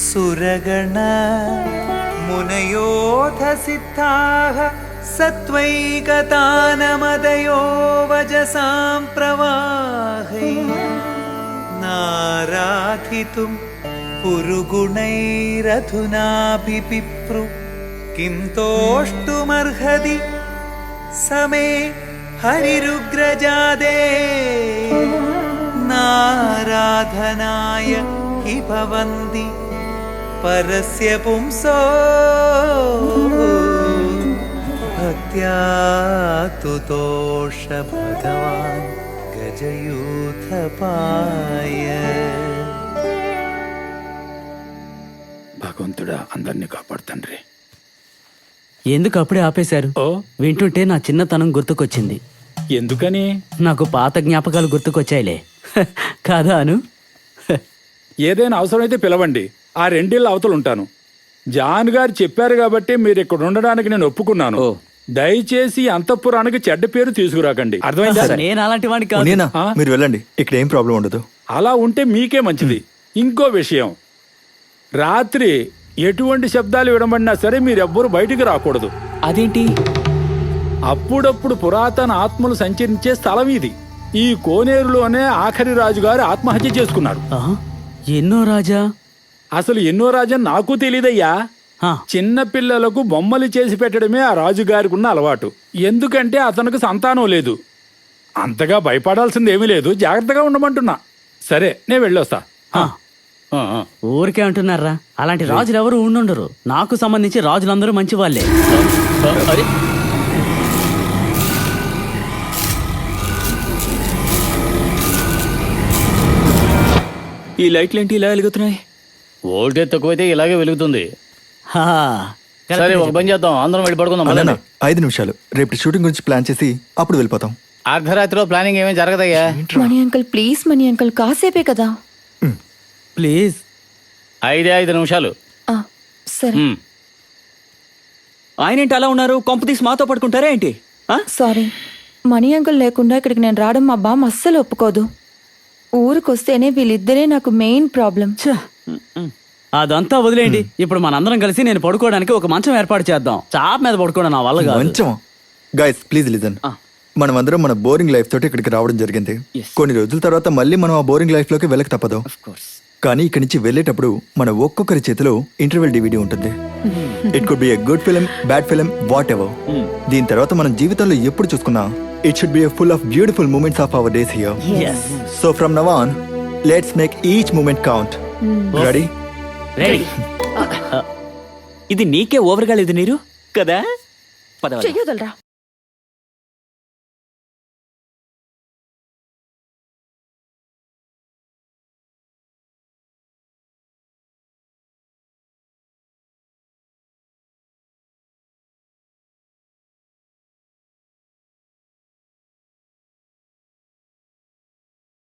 సురగణ మునయోధ సిద్ధాః సత్వైకతానమదయో వజసాం ప్రవాహై నారాధితుం పురుగుణైరధునాభిపిప్రు కిం తోష్టుమర్హది సమే హరిరుగ్రజాదే నారాధనాయ హి భవంతి పరస్య పుంసో భక్త్యా తుతోష భగవాన్ గజయూథపాయ. భగవంతుడా అందరినీ కాపాడుతండ్రి. ఎందుకు అప్పుడే ఆపేశారు? వింటుంటే నా చిన్నతనం గుర్తుకొచ్చింది. ఎందుకని? నాకు పాత జ్ఞాపకాలు గుర్తుకొచ్చాయిలే. కాదా అను? ఏదైనా అవసరమైతే పిలవండి, ఆ రెండేళ్ళ అవతలు ఉంటాను. జాన్ గారు చెప్పారు కాబట్టి మీరు ఇక్కడ ఉండడానికి నేను ఒప్పుకున్నాను. దయచేసి అంతఃపురానికి చెడ్డ పేరు తీసుకురాకండి, అర్థమైందా? నేను అలాంటి వాడిని కాదు. మీరు వెళ్ళండి, ఇక్కడ ఏం ప్రాబ్లం ఉండదు. అలా ఉంటే మీకే మంచిది. ఇంకో విషయం, రాత్రి ఎటువంటి శబ్దాలు వినబడినా సరే మీరెవ్వరూ బయటికి రాకూడదు. అదేంటి? అప్పుడప్పుడు పురాతన ఆత్మలు సంచరించే స్థలం ఇది. ఈ కోనేరులోనే ఆఖరి రాజుగారు ఆత్మహత్య చేసుకున్నారు. ఎన్నో రాజా? అసలు ఎన్నో రాజని నాకు తెలీదయ్యా. చిన్న పిల్లలకు బొమ్మలు చేసి పెట్టడమే ఆ రాజుగారికి ఉన్న అలవాటు. ఎందుకంటే అతనికి సంతానం లేదు. అంతగా భయపడాల్సింది ఏమీ లేదు, జాగ్రత్తగా ఉండమంటున్నా. సరే, నేను వెళ్ళొస్తా. ఊరికే అంటున్నారా? అలాంటి రాజులు ఎవరు ఉండుండరు. నాకు సంబంధించి రాజులందరూ మంచి వాళ్ళే. ఈ లైట్లు ఏంటి ఇలా వెలుగుతున్నాయి? వోల్టేజ్ తక్కువైతే ఇలాగే వెలుగుతుంది. సరే, ఒక పని చేద్దాం, అందరం వెళ్ళి పడుకుందాం. 5 నిమిషాలు, రేపు షూటింగ్ గురించి ప్లాన్ చేసి అప్పుడు వెళ్ళిపోతాం. అర్ధరాత్రిలో ప్లానింగ్ ఏమేం జరగదయ్యా. మణి అంకుల్ ప్లీజ్, మణి అంకుల్ కాసేపే కదా. ప్లీజ్. 5 నిమిషాలు. సరే. ఆయన ఏంటి అలా ఉన్నారు? కొంపతీసి మాతో పడుకుంటారా ఏంటి? సారీ, మణి అంకుల్ లేకుండా ఇక్కడికి నేను రావడం మా బామ్మ అస్సలు ఒప్పుకోదు. ఊరికొస్తేనే వీళ్ళిద్దరే నాకు మెయిన్ ప్రాబ్లం. అదంతా వదిలేండి. ఇప్పుడు మనందరం కలిసి నేను పడుకోవడానికి ఒక మంచం ఏర్పాటు చేద్దాం. చాప్ మీద పడుకోవడం నా వల్ల కాదు. మంచం? Guys please listen. మనం అందరం మన బోరింగ్ లైఫ్ తోటి ఇక్కడికి రావడం జరిగింది. కొన్ని రోజుల తర్వాత మళ్ళీ మనం ఆ బోరింగ్ లైఫ్ లోకి వెళ్ళక తప్పదు. కానీ ఇక్కడి నుంచి వెళ్ళేటప్పుడు మన ఒక్కొక్కరి చేతిలో ఇంటర్వెల్ డివిడి ఉంటుంది. It could be a good film, bad film, what ever. దీని తర్వాత మనం జీవితంలో ఎప్పుడు చూసుకున్నా it should be a full of beautiful moments of our days here. Yes. So from now on, let's make each moment count. Ready? Ready. ఇది నీకే ఓవర్గా లేదు నీరు కదా? చెయ్యొదలరా.